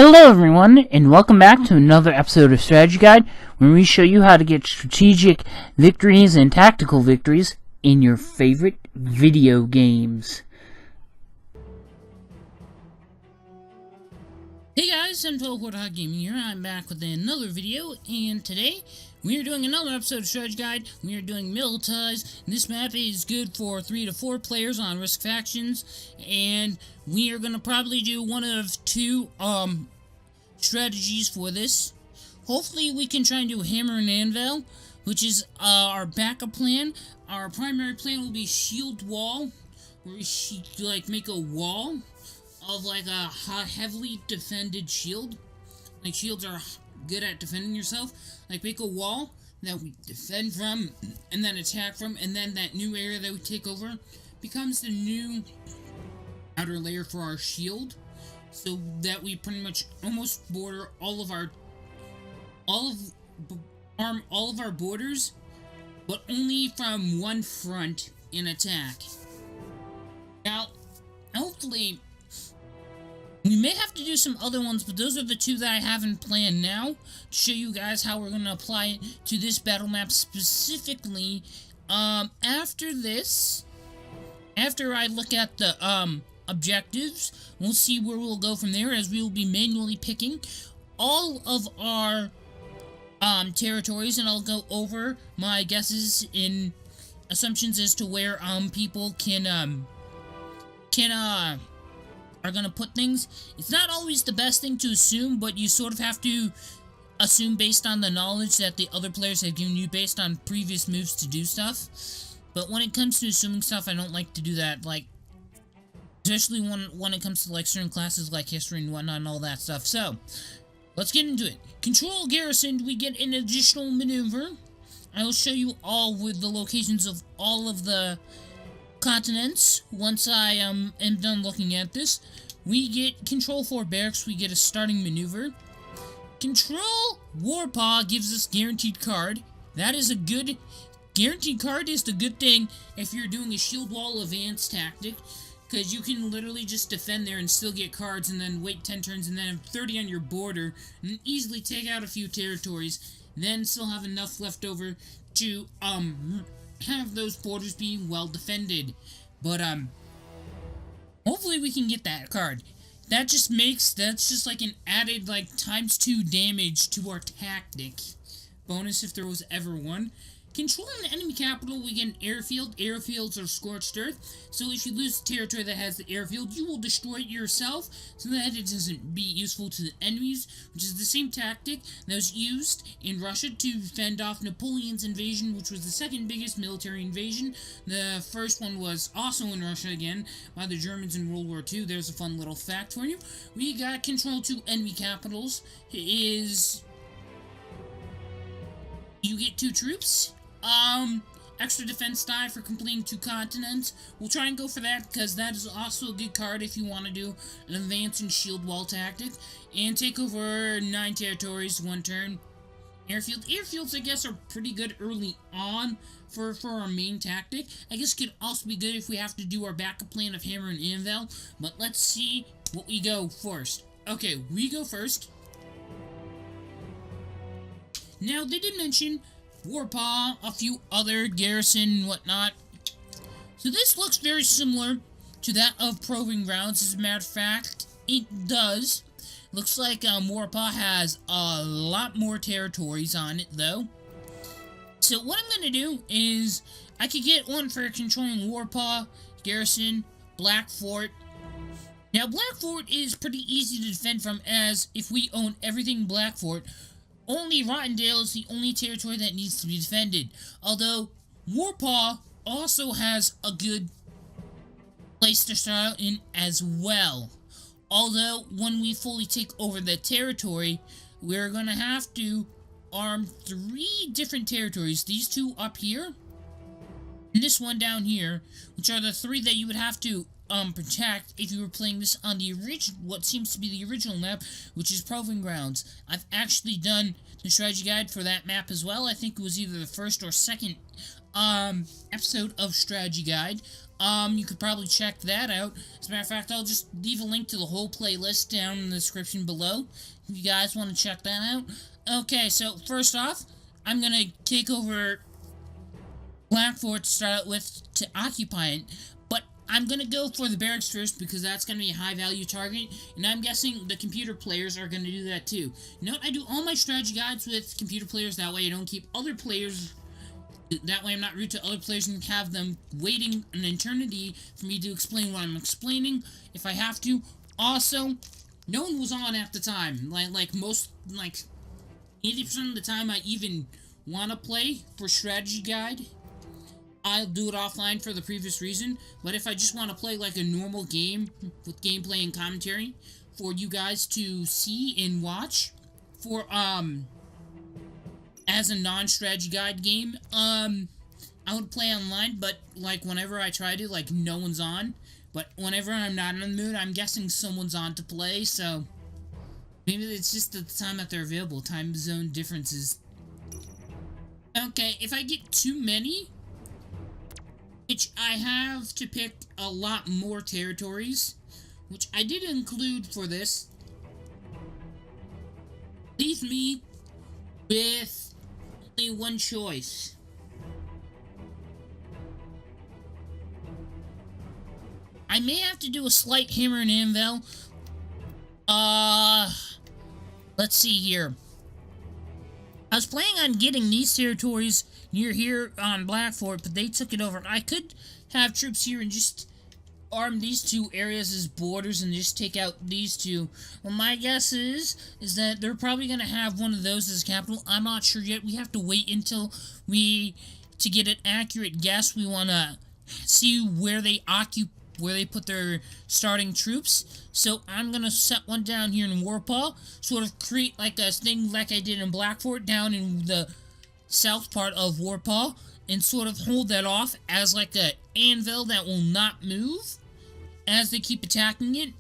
Hello everyone, and welcome back to another episode of Strategy Guide, where we show you how to get strategic victories and tactical victories in your favorite video games. Hey guys, I'm Hot Gaming here. I'm back with another video, and today we are doing another episode of Strategy Guide. We are doing millitze. This map is good for 3 to 4 players on risk factions, and we are gonna probably do one of two strategies for this. Hopefully we can try and do hammer and anvil, which is our backup plan. Our primary plan will be shield wall, where we make a wall of like a heavily defended shield. Like shields are good at defending yourself. Like make a wall that we defend from and then attack from, and then that new area that we take over becomes the new outer layer for our shield, so that we pretty much almost border all of our borders, but only from one front in attack. Now, hopefully we may have to do some other ones, but those are the two that I haven't planned now, to show you guys how we're going to apply it to this battle map specifically. After I look at the objectives, we'll see where we'll go from there, as we will be manually picking all of our territories, and I'll go over my guesses and assumptions as to where people are gonna put things. It's not always the best thing to assume, but you sort of have to assume based on the knowledge that the other players have given you based on previous moves to do stuff. But when it comes to assuming stuff, I don't like to do that, like, especially when it comes to like certain classes like history and whatnot and all that stuff. So, let's get into it. Control garrison, we get an additional maneuver. I will show you all with the locations of all of the continents once I am done looking at this. We get control for barracks, we get a starting maneuver. Control warpaw gives us guaranteed card. That is a good guaranteed card. Is the good thing if you're doing a shield wall advance tactic, because you can literally just defend there and still get cards, and then wait 10 turns and then have 30 on your border and easily take out a few territories, then still have enough left over to have those borders be well defended. But hopefully we can get that card. That's just like an added like ×2 damage to our tactic bonus if there was ever one. Controlling the enemy capital, we get an airfield. Airfields are scorched earth, so if you lose territory that has the airfield, you will destroy it yourself, so that it doesn't be useful to the enemies, which is the same tactic that was used in Russia to fend off Napoleon's invasion, which was the second biggest military invasion. The first one was also in Russia again, by the Germans in World War II. There's a fun little fact for you. We got control to enemy capitals. You get 2 troops. Extra defense die for completing 2 continents. We'll try and go for that, because that is also a good card if you want to do an advance and shield wall tactic. And take over 9 territories, 1 turn. Airfields, I guess, are pretty good early on for our main tactic. I guess could also be good if we have to do our backup plan of hammer and anvil. But let's see what we go first. Okay, we go first. Now, they did mention warpaw, a few other garrison and whatnot. So this looks very similar to that of Proving Grounds. As a matter of fact, it does. Looks like warpaw has a lot more territories on it, though. So what I'm going to do is, I could get one for controlling warpaw, garrison, Black Fort. Now, Black Fort is pretty easy to defend from, as if we own everything Black Fort, only Rottendale is the only territory that needs to be defended. Although, warpaw also has a good place to start out in as well. Although, when we fully take over the territory, we're going to have to arm 3 different territories. These 2 up here, and this one down here, which are the 3 that you would have to protect if you were playing this on the what seems to be the original map, which is Proving Grounds. I've actually done the strategy guide for that map as well. I think it was either the first or second episode of strategy guide. You could probably check that out. As a matter of fact, I'll just leave a link to the whole playlist down in the description below if you guys want to check that out. Okay, so first off, I'm gonna take over Black Fort to start out with to occupy it, but I'm gonna go for the barracks first because that's gonna be a high value target, and I'm guessing the computer players are gonna do that too. You know, I do all my strategy guides with computer players, that way I don't keep other players, that way I'm not rude to other players and have them waiting an eternity for me to explain what I'm explaining if I have to. Also, no one was on at the time, like most, like 80% of the time I even want to play for strategy guide, I'll do it offline for the previous reason, but if I just want to play like a normal game with gameplay and commentary for you guys to see and watch for, as a non-strategy guide game, I would play online, but like whenever I try to, like no one's on, but whenever I'm not in the mood, I'm guessing someone's on to play, so maybe it's just the time that they're available, time zone differences. Okay, if I get too many, which I have to pick a lot more territories, which I did include for this, leaves me with only one choice. I may have to do a slight hammer and anvil. Let's see here. I was planning on getting these territories near here on Black Fort, but they took it over. I could have troops here and just arm these two areas as borders and just take out these two. Well, my guess is that they're probably going to have one of those as capital. I'm not sure yet. We have to wait until to get an accurate guess. We want to see where they put their starting troops. So I'm gonna set one down here in Warpaw, sort of create like a thing like I did in Black Fort down in the south part of Warpaw, and sort of hold that off as like a anvil that will not move as they keep attacking it.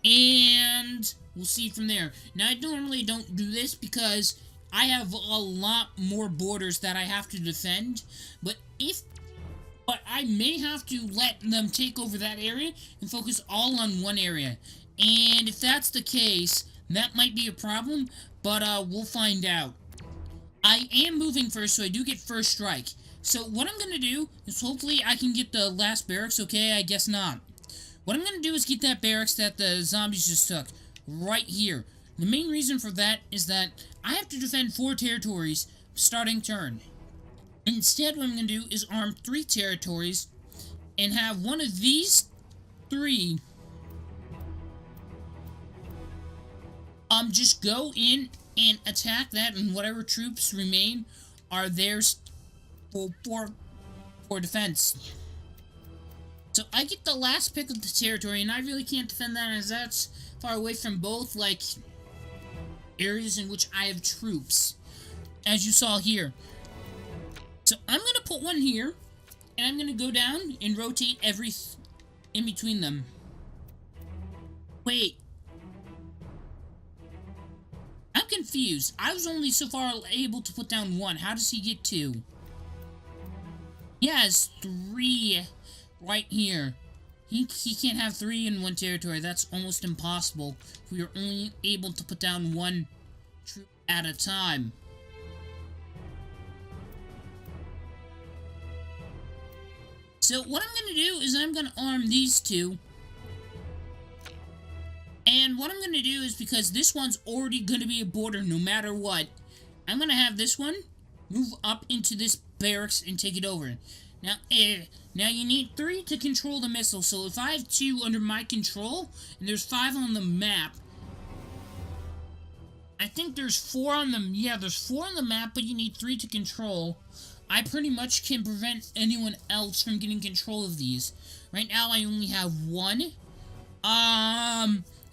And we'll see from there. Now I normally don't do this because I have a lot more borders that I have to defend, but I may have to let them take over that area and focus all on one area. And if that's the case, that might be a problem, but we'll find out. I am moving first, so I do get first strike. So what I'm going to do is hopefully I can get the last barracks. Okay, I guess not. What I'm going to do is get that barracks that the zombies just took right here. The main reason for that is that I have to defend 4 territories starting turn. Instead, what I'm going to do is arm 3 territories and have one of these 3 just go in and attack that, and whatever troops remain are theirs for defense. So I get the last pick of the territory, and I really can't defend that as that's far away from both, like, areas in which I have troops, as you saw here. So I'm going to put one here, and I'm going to go down and rotate in between them. Wait. I'm confused. I was only so far able to put down 1. How does he get 2? He has 3 right here. He can't have 3 in one territory. That's almost impossible. We are only able to put down 1 troop at a time. So what I'm going to do is I'm going to arm these 2. And what I'm going to do is, because this one's already going to be a border no matter what, I'm going to have this one move up into this barracks and take it over. Now you need 3 to control the missile. So if I have 2 under my control, and there's 5 on the map, I think there's 4 on the... Yeah, there's 4 on the map, but you need 3 to control. I pretty much can prevent anyone else from getting control of these. Right now, I only have 1.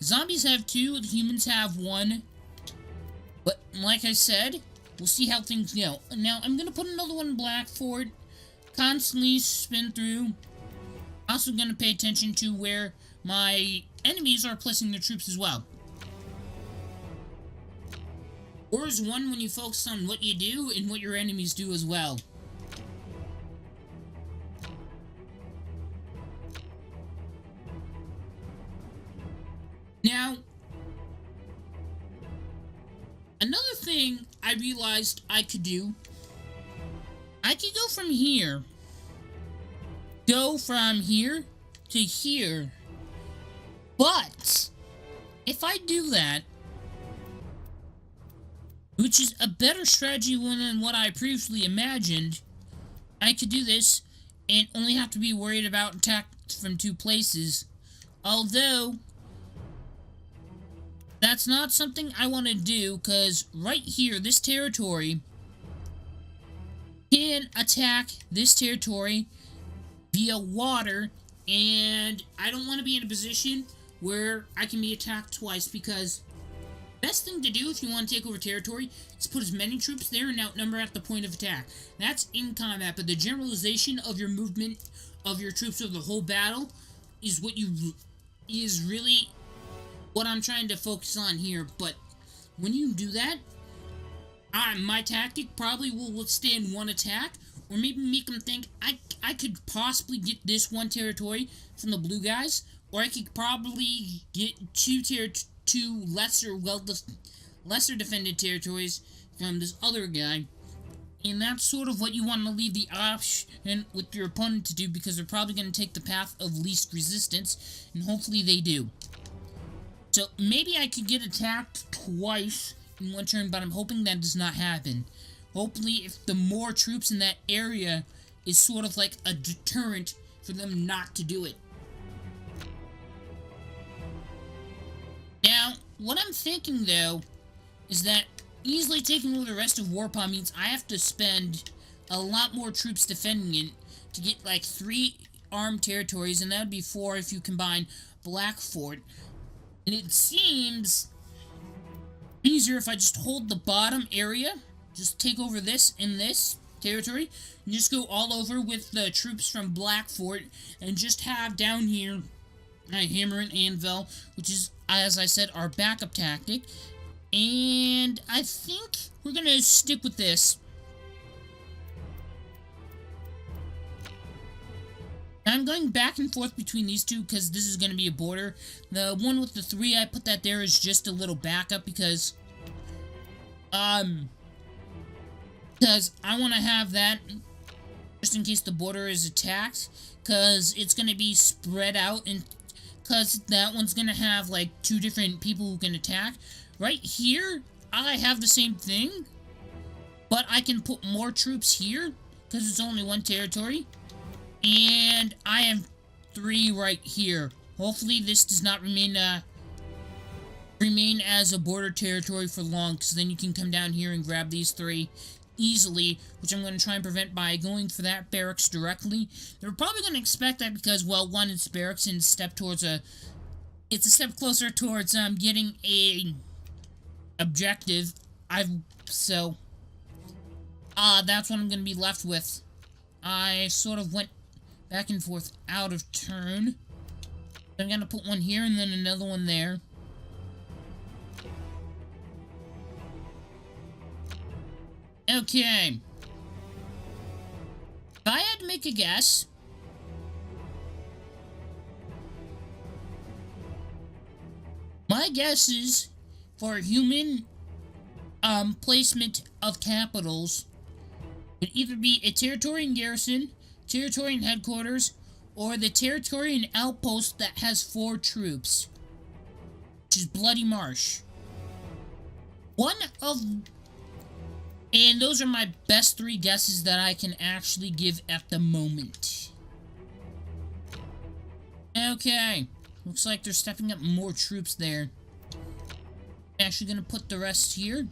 Zombies have 2, the humans have 1. But, like I said, we'll see how things go. Now, I'm gonna put another one in Black Fort. Constantly spin through. Also gonna pay attention to where my enemies are placing their troops as well. War is won when you focus on what you do and what your enemies do as well. Now, another thing I realized I could do, I could go from here to here, but if I do that, which is a better strategy than what I previously imagined, I could do this and only have to be worried about attacks from 2 places. Although, that's not something I want to do, because right here, this territory can attack this territory via water, and I don't want to be in a position where I can be attacked twice, because best thing to do if you want to take over territory is put as many troops there and outnumber at the point of attack. That's in combat, but the generalization of your movement of your troops over the whole battle is really what I'm trying to focus on here. But when you do that, my tactic probably will withstand 1 attack, or maybe make them think I could possibly get this 1 territory from the blue guys, or I could probably get 2 lesser defended territories from this other guy. And that's sort of what you want to leave the option with your opponent to do, because they're probably going to take the path of least resistance, and hopefully they do. So maybe I could get attacked twice in 1 turn, but I'm hoping that does not happen. Hopefully, if the more troops in that area is sort of like a deterrent for them not to do it. Now, what I'm thinking, though, is that easily taking over the rest of Warpaw means I have to spend a lot more troops defending it to get, like, 3 armed territories, and that would be 4 if you combine Black Fort. And it seems easier if I just hold the bottom area, just take over this and this territory, and just go all over with the troops from Black Fort, and just have down here Hammer and Anvil, which is, as I said, our backup tactic. And I think we're gonna stick with this. I'm going back and forth between these two because this is going to be a border. The one with the 3, I put that there is just a little backup because I want to have that just in case the border is attacked, because it's going to be spread out, and because that one's going to have like 2 different people who can attack. Right here, I have the same thing, but I can put more troops here because it's only 1 territory. And I have 3 right here. Hopefully this does not remain as a border territory for long, because then you can come down here and grab these 3 easily, which I'm going to try and prevent by going for that barracks directly. They're probably going to expect that because, well, 1, it's barracks, and it's a step closer towards getting a objective. So that's what I'm going to be left with. I sort of went back and forth out of turn. I'm gonna put 1 here and then another 1 there. Okay. If I had to make a guess, my guess is for human placement of capitals would either be a Territorian garrison, Territorian headquarters, or the Territorian outpost that has 4 troops, which is Bloody Marsh. And those are my best 3 guesses that I can actually give at the moment. Okay, looks like they're stepping up more troops there. I'm actually gonna put the rest here.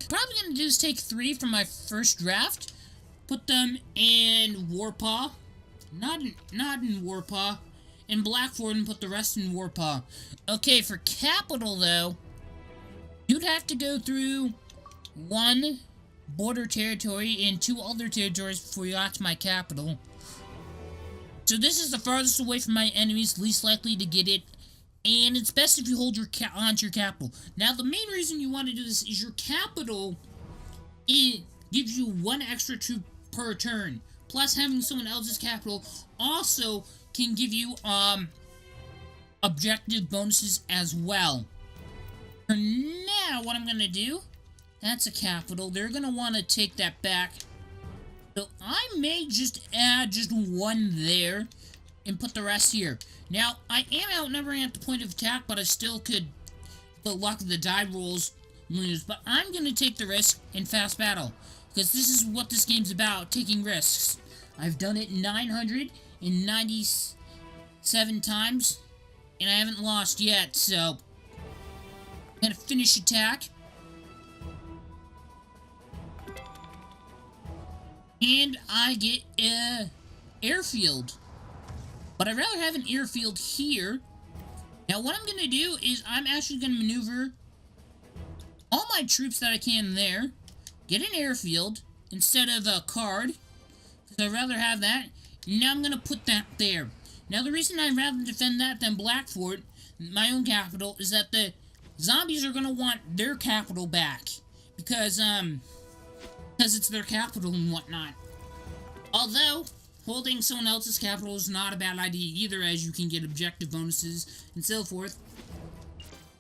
Probably gonna do is take 3 from my first draft, put them in Warpaw, not in Warpaw, in Black Fort, and put the rest in Warpaw. Okay, for capital though, you'd have to go through 1 border territory and 2 other territories before you got to my capital. So this is the farthest away from my enemies, least likely to get it, and it's best if you hold onto your capital. Now, the main reason you want to do this is your capital, it gives you 1 extra troop per turn. Plus, having someone else's capital also can give you objective bonuses as well. For now, what I'm gonna do, that's a capital. They're gonna want to take that back. So I may just add just one there and put the rest here. Now, I am outnumbering at the point of attack, but I still could, the luck of the die rolls, lose. But I'm going to take the risk in fast battle, because this is what this game's about, taking risks. I've done it 997 times, and I haven't lost yet, so I'm going to finish attack. And I get an airfield. But I'd rather have an airfield here. Now what I'm going to do is I'm actually going to maneuver all my troops that I can there. Get an airfield instead of a card, because I'd rather have that. Now I'm going to put that there. Now the reason I'd rather defend that than Blackfort, my own capital, is that the zombies are going to want their capital back. Because it's their capital and whatnot. Although, holding someone else's capital is not a bad idea either, as you can get objective bonuses and so forth.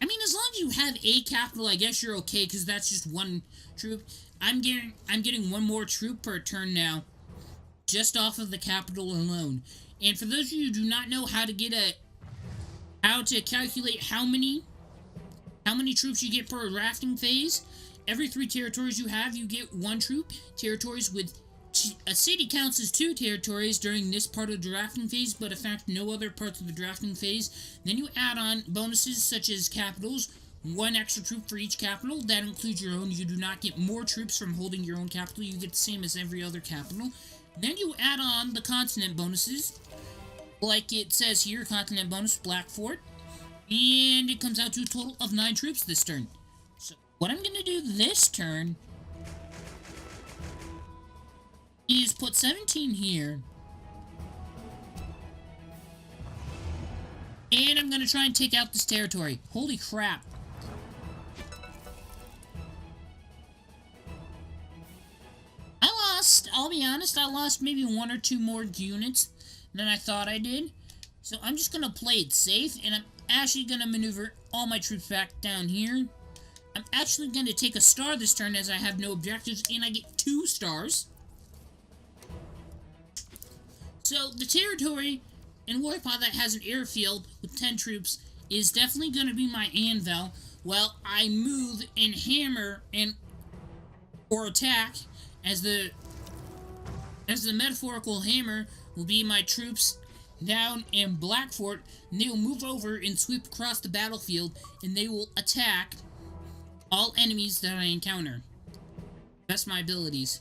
I mean, as long as you have a capital, I guess you're okay, because that's just one troop. I'm getting one more troop per turn now, just off of the capital alone. And for those of you who do not know how to calculate how many troops you get per drafting phase, every 3 territories you have, you get 1 troop. Territories with a city counts as 2 territories during this part of the drafting phase, but in fact no other parts of the drafting phase. Then you add on bonuses such as capitals, 1 extra troop for each capital. That includes your own. You do not get more troops from holding your own capital. You get the same as every other capital. Then you add on the continent bonuses, like it says here, continent bonus, Blackfort. And it comes out to a total of 9 troops this turn. So what I'm going to do this turn is put 17 here. And I'm going to try and take out this territory. Holy crap. I'll be honest, I lost maybe 1 or 2 more units than I thought I did. So I'm just going to play it safe, and I'm actually going to maneuver all my troops back down here. I'm actually going to take a star this turn as I have no objectives, and I get 2 stars. So the territory in Warpaw that has an airfield with 10 troops is definitely going to be my anvil, while I move and hammer or attack as the metaphorical hammer will be my troops down in Blackfort, and they will move over and sweep across the battlefield, and they will attack all enemies that I encounter. That's my abilities.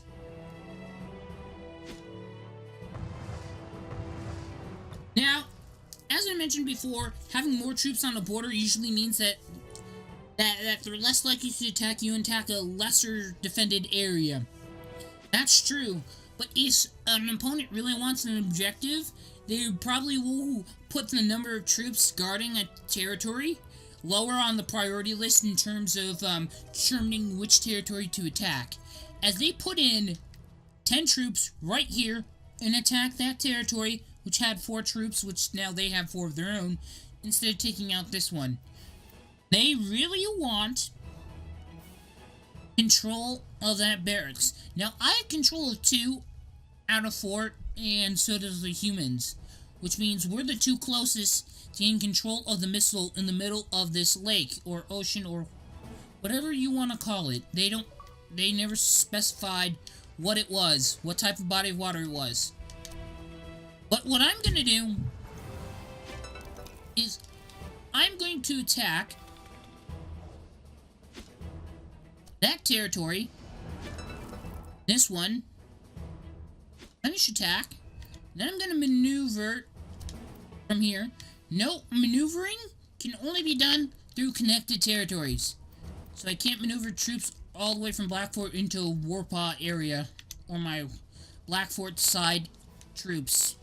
Now, as I mentioned before, having more troops on the border usually means that they're less likely to attack you and attack a lesser defended area. That's true, but if an opponent really wants an objective, they probably will put the number of troops guarding a territory lower on the priority list in terms of determining which territory to attack. As they put in 10 troops right here and attack that territory, which had 4 troops, which now they have 4 of their own, instead of taking out this one. They really want control of that barracks. Now, I have control of 2 out of 4, and so does the humans, which means we're the 2 closest to gain control of the missile in the middle of this lake, or ocean, or whatever you want to call it. They never specified what it was, what type of body of water it was. But what I'm going to do is I'm going to attack that territory, this one, finish attack, then I'm going to maneuver from here. No, maneuvering can only be done through connected territories. So I can't maneuver troops all the way from Blackfort into a Warpaw area, or my Blackfort side troops.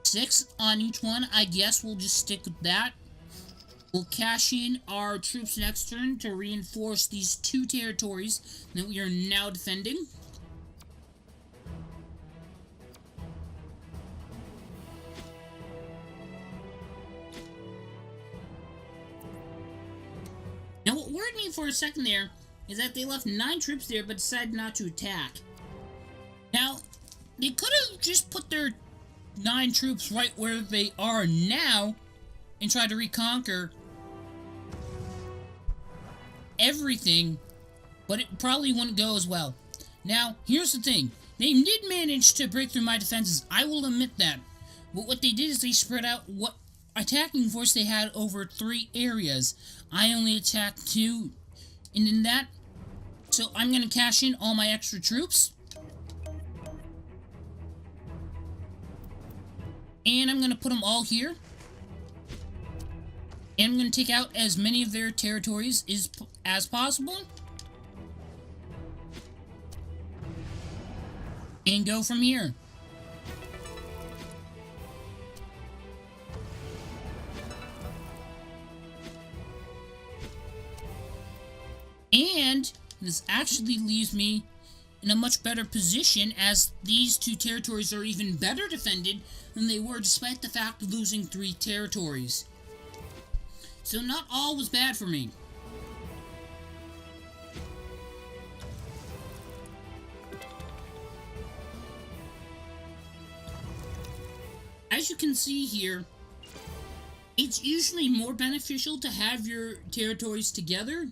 Six on each one. I guess we'll just stick with that. We'll cash in our troops next turn to reinforce these 2 territories that we are now defending. worried me for a second there is that they left 9 troops there but decided not to attack. Now, they could have just put their 9 troops right where they are now and tried to reconquer everything, but it probably wouldn't go as well. Now, here's the thing. They did manage to break through my defenses, I will admit that. But what they did is they spread out what attacking force they had over 3 areas. I only attacked 2, and in that, so I'm going to cash in all my extra troops. And I'm going to put them all here. And I'm going to take out as many of their territories as possible. And go from here. And this actually leaves me in a much better position, as these 2 territories are even better defended than they were despite the fact of losing 3 territories. So not all was bad for me. As you can see here, it's usually more beneficial to have your territories together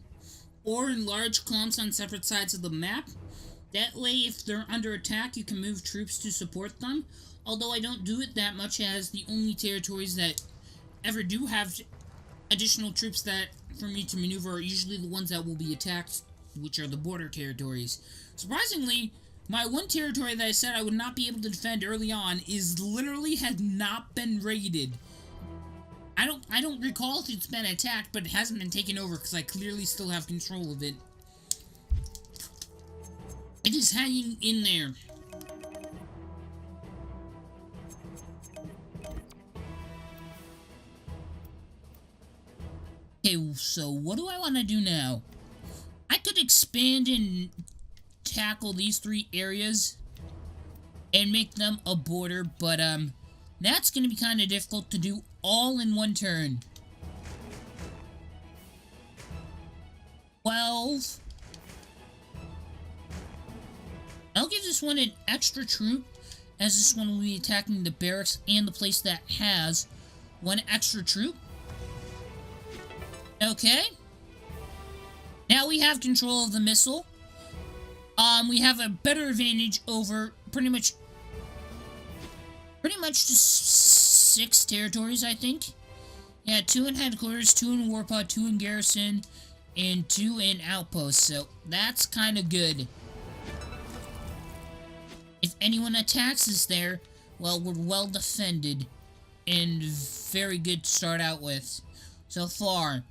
or in large clumps on separate sides of the map. That way, if they're under attack, you can move troops to support them. Although I don't do it that much, as the only territories that ever do have additional troops that for me to maneuver are usually the ones that will be attacked, which are the border territories. Surprisingly, my one territory that I said I would not be able to defend early on is literally has not been raided. I don't recall if it's been attacked, but it hasn't been taken over because I clearly still have control of it. It is hanging in there. Okay, so what do I want to do now? I could expand and tackle these 3 areas and make them a border, but that's going to be kind of difficult to do all in one turn. 12. I'll give this one an extra troop, as this one will be attacking the barracks and the place that has 1 extra troop. Okay. Now we have control of the missile. We have a better advantage over pretty much just 6 territories, I think. Yeah, 2 in headquarters, 2 in warpod, 2 in garrison, and 2 in outpost. So that's kind of good. If anyone attacks us there, well, we're well defended and very good to start out with so far.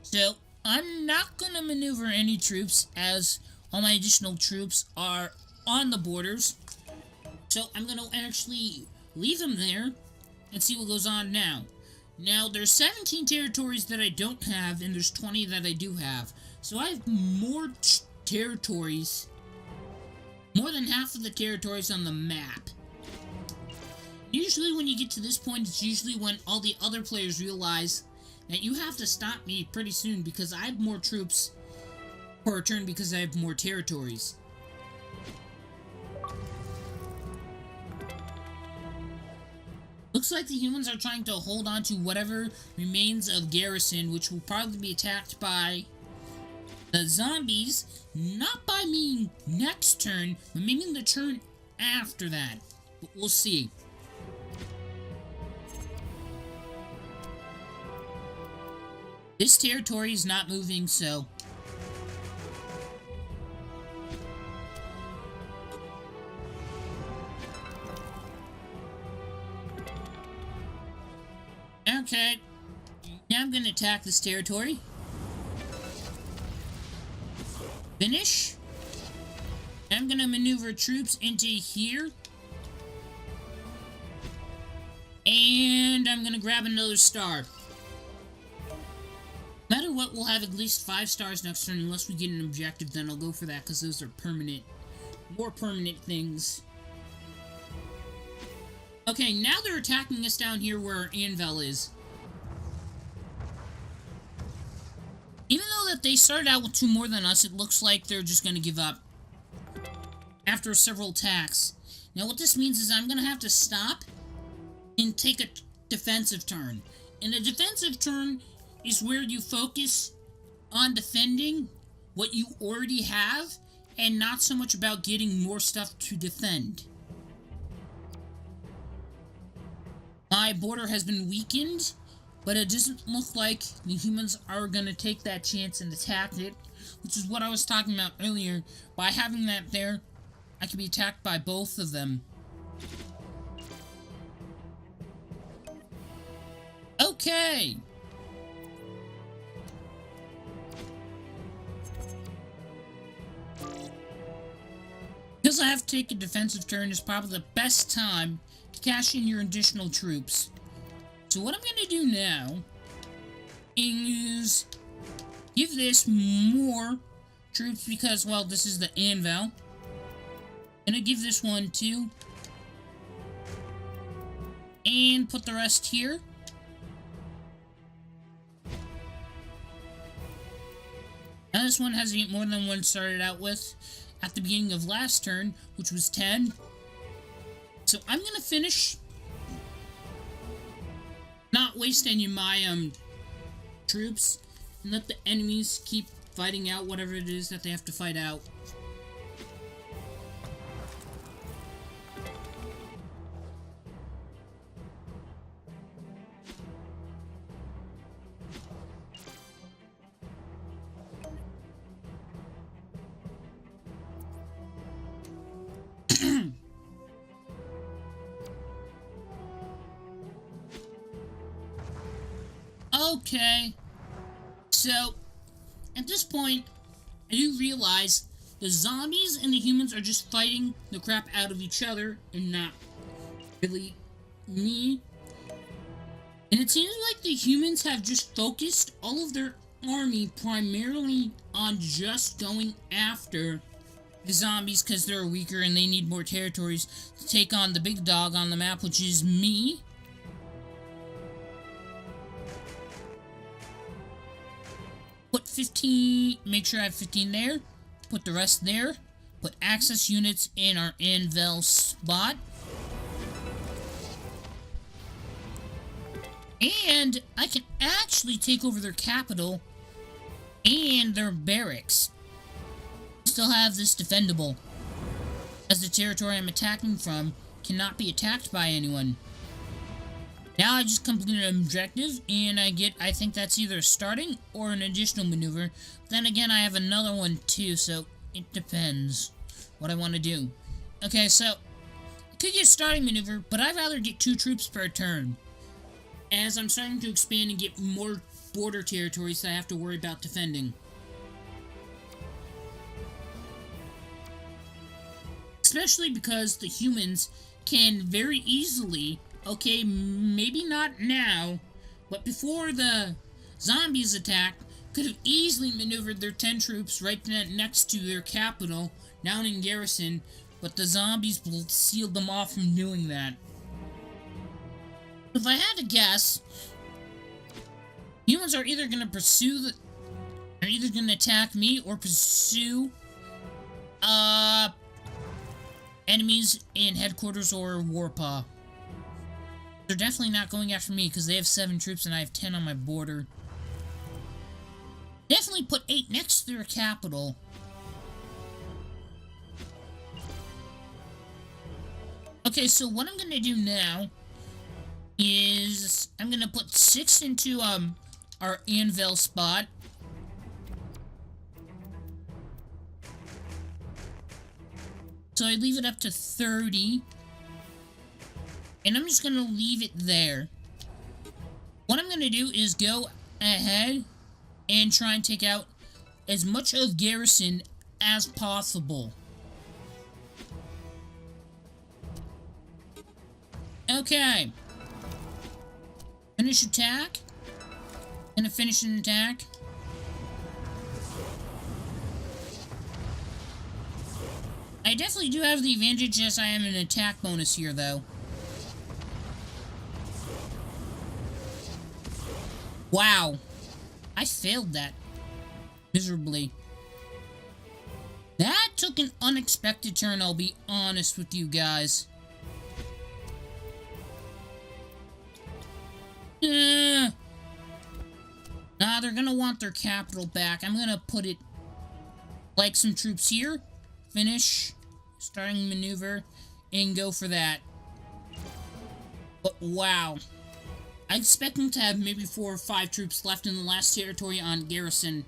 So I'm not going to maneuver any troops, as all my additional troops are on the borders. So I'm going to actually leave them there and see what goes on now. Now, there's 17 territories that I don't have, and there's 20 that I do have. So I have more territories, more than half of the territories on the map. Usually when you get to this point, it's usually when all the other players realize that you have to stop me pretty soon, because I have more troops per turn because I have more territories. Looks like the humans are trying to hold on to whatever remains of garrison, which will probably be attacked by the zombies, not by me next turn, but maybe the turn after that. But we'll see. This territory is not moving, so... Okay. Now I'm gonna attack this territory. Finish. I'm gonna maneuver troops into here. And I'm gonna grab another star. No matter what, we'll have at least 5 stars next turn, unless we get an objective, then I'll go for that, because those are permanent, more permanent things. Okay, now they're attacking us down here where Anvil is. Even though that they started out with 2 more than us, it looks like they're just going to give up after several attacks. Now what this means is I'm going to have to stop and take a defensive turn. And a defensive turn is where you focus on defending what you already have and not so much about getting more stuff to defend. My border has been weakened, but it doesn't look like the humans are going to take that chance and attack it, which is what I was talking about earlier. By having that there, I can be attacked by both of them. Okay! Because I have to take a defensive turn is probably the best time to cash in your additional troops. So what I'm going to do now is give this more troops because, well, this is the anvil. I'm going to give this one too. And put the rest here. Now this one has more than one started out with at the beginning of last turn, which was 10. So I'm going to finish, not waste any of my troops, and let the enemies keep fighting out whatever it is that they have to fight out. Okay, so at this point, I do realize the zombies and the humans are just fighting the crap out of each other and not really me. And it seems like the humans have just focused all of their army primarily on just going after the zombies because they're weaker and they need more territories to take on the big dog on the map, which is me. Put 15, make sure I have 15 there. Put the rest there. Put access units in our anvil spot. And I can actually take over their capital and their barracks. Still have this defendable, as the territory I'm attacking from cannot be attacked by anyone. Now I just completed an objective, and I think that's either starting or an additional maneuver. Then again, I have another one too, so it depends what I want to do. Okay, so I could get starting maneuver, but I'd rather get 2 troops per turn, as I'm starting to expand and get more border territories that I have to worry about defending. Especially because the humans can very easily, okay, maybe not now, but before the zombies attack, could have easily maneuvered their 10 troops right next to their capital, down in garrison, but the zombies sealed them off from doing that. If I had to guess, humans are either going to are either going to attack me or pursue, enemies in headquarters or Warpaw. They're definitely not going after me because they have 7 troops and I have 10 on my border. Definitely put 8 next to their capital. Okay, so what I'm gonna do now is I'm gonna put 6 into our anvil spot. So I leave it up to 30. And I'm just going to leave it there. What I'm going to do is go ahead and try and take out as much of garrison as possible. Okay. Finish attack. Gonna finish an attack. I definitely do have the advantage as I have an attack bonus here, though. Wow. I failed that. Miserably. That took an unexpected turn, I'll be honest with you guys. Nah, they're gonna want their capital back. I'm gonna put it like some troops here. Finish. Starting maneuver. And go for that. But wow. I expect them to have maybe 4 or 5 troops left in the last territory on garrison.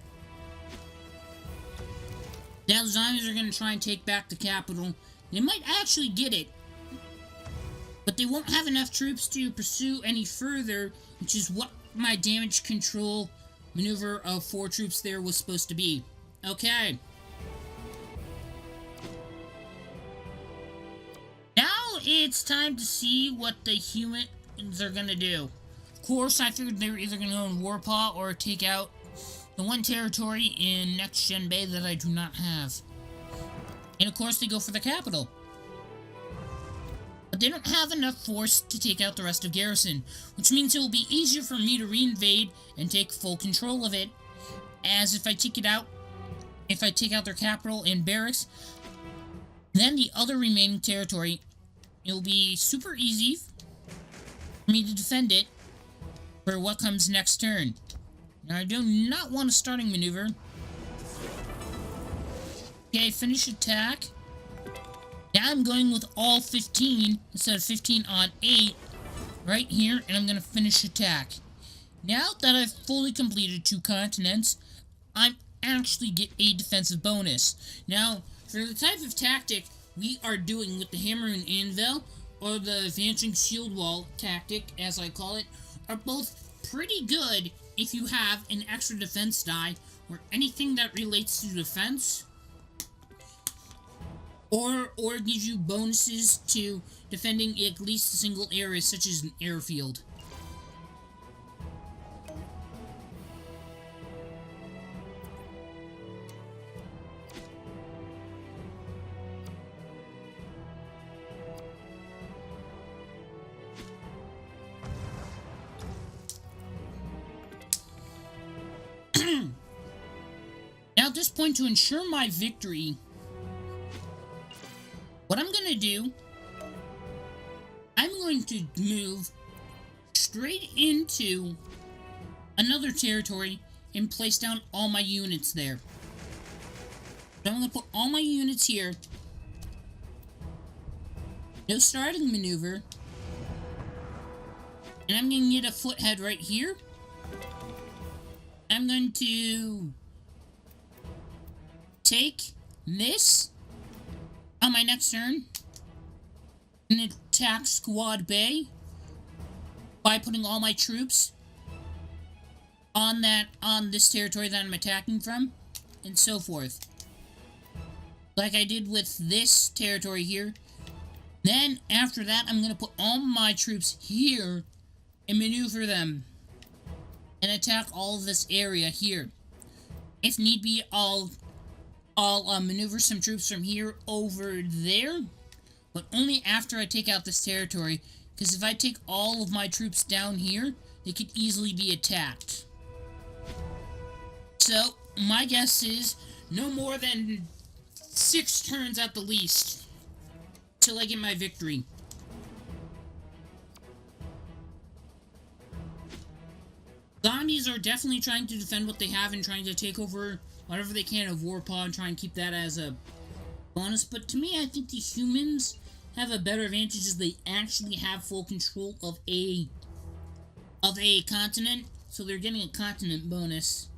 Now the zombies are going to try and take back the capital. They might actually get it. But they won't have enough troops to pursue any further, which is what my damage control maneuver of 4 troops there was supposed to be. Okay. Now it's time to see what the humans are going to do. Of course, I figured they were either going to go in Warpaw or take out the one territory in Next Gen Bay that I do not have. And of course, they go for the capital. But they don't have enough force to take out the rest of garrison, which means it will be easier for me to reinvade and take full control of it. As if I take it out, if I take out their capital and barracks, then the other remaining territory, it will be super easy for me to defend it for what comes next turn. Now, I do not want a starting maneuver. Okay, finish attack. Now I'm going with all 15 instead of 15 on 8 right here, and I'm going to finish attack. Now that I've fully completed 2 continents, I actually get a defensive bonus. Now, for the type of tactic we are doing with the hammer and anvil, or the advancing shield wall tactic, as I call it, are both pretty good if you have an extra defense die, or anything that relates to defense, or gives you bonuses to defending at least a single area, such as an airfield. Now at this point, to ensure my victory, what I'm going to do, I'm going to move straight into another territory and place down all my units there. So I'm going to put all my units here. No starting maneuver. And I'm going to get a foothead right here. I'm going to take this on my next turn and attack Squad Bay by putting all my troops on this territory that I'm attacking from, and so forth. Like I did with this territory here. Then after that, I'm gonna put all my troops here and maneuver them and attack all of this area here. If need be, I'll maneuver some troops from here over there, but only after I take out this territory, because if I take all of my troops down here, they could easily be attacked. So, my guess is no more than 6 turns at the least till I get my victory. Zombies are definitely trying to defend what they have and trying to take over whatever they can of Warpaw and try and keep that as a bonus. But to me, I think the humans have a better advantage as they actually have full control of a continent. So they're getting a continent bonus.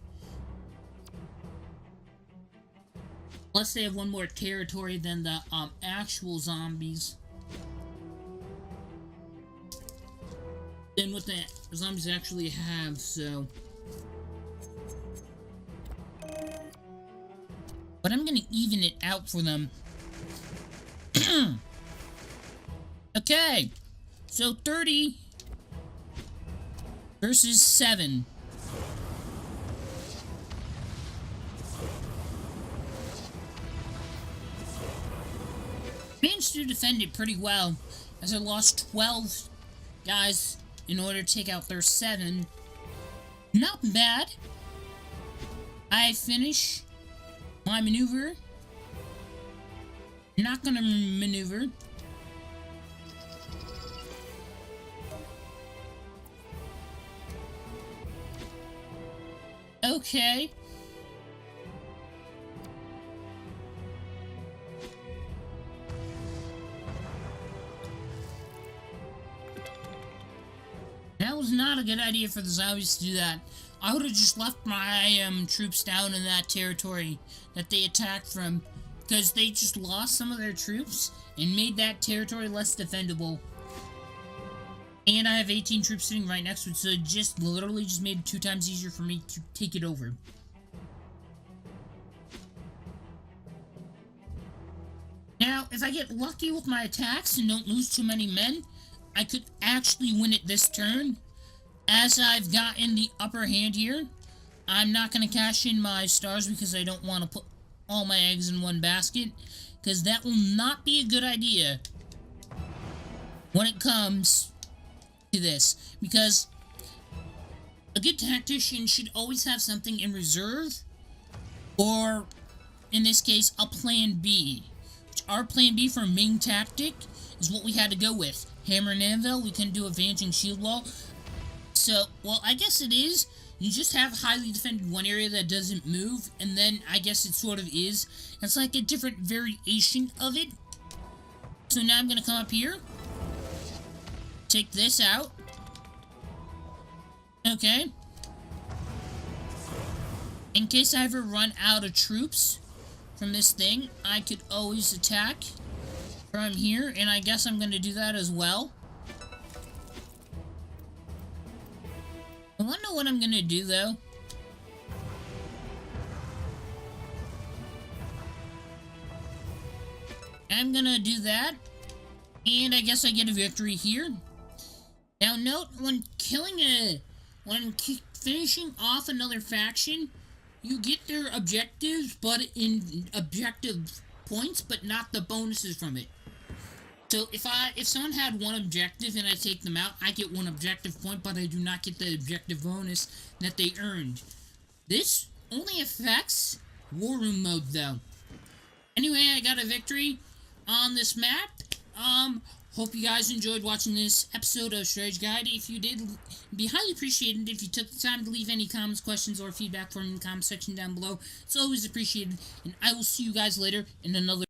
Plus they have one more territory than the actual zombies. Than what the zombies actually have, so. But I'm gonna even it out for them. Okay. So 30 versus 7. Managed to defend it pretty well, as I lost 12 guys in order to take out their 7. Not bad. I finish my maneuver. Not gonna maneuver. Okay. That was not a good idea for the zombies to do that. I would have just left my troops down in that territory that they attacked from, because they just lost some of their troops and made that territory less defendable. And I have 18 troops sitting right next to it, so it just literally just made it 2 times easier for me to take it over. Now, if I get lucky with my attacks and don't lose too many men, I could actually win it this turn. As I've gotten the upper hand here, I'm not going to cash in my stars because I don't want to put all my eggs in one basket, because that will not be a good idea when it comes to this. Because a good tactician should always have something in reserve, or in this case, a plan B. Our plan B for main tactic is what we had to go with. Hammer and anvil, we couldn't do a vanishing shield wall. So, well, I guess it is. You just have highly defended one area that doesn't move, and then I guess it sort of is. It's like a different variation of it. So now I'm going to come up here. Take this out. Okay. In case I ever run out of troops from this thing, I could always attack from here, and I guess I'm going to do that as well. I want to know what I'm going to do, though. I'm going to do that, and I guess I get a victory here. Now note, when finishing off another faction, you get their objectives, but in objective points, but not the bonuses from it. So if someone had one objective and I take them out, I get 1 objective point, but I do not get the objective bonus that they earned. This only affects War Room mode, though. Anyway, I got a victory on this map. Hope you guys enjoyed watching this episode of Strategy Guide. If you did, it'd be highly appreciated if you took the time to leave any comments, questions, or feedback for me in the comment section down below. It's always appreciated, and I will see you guys later in another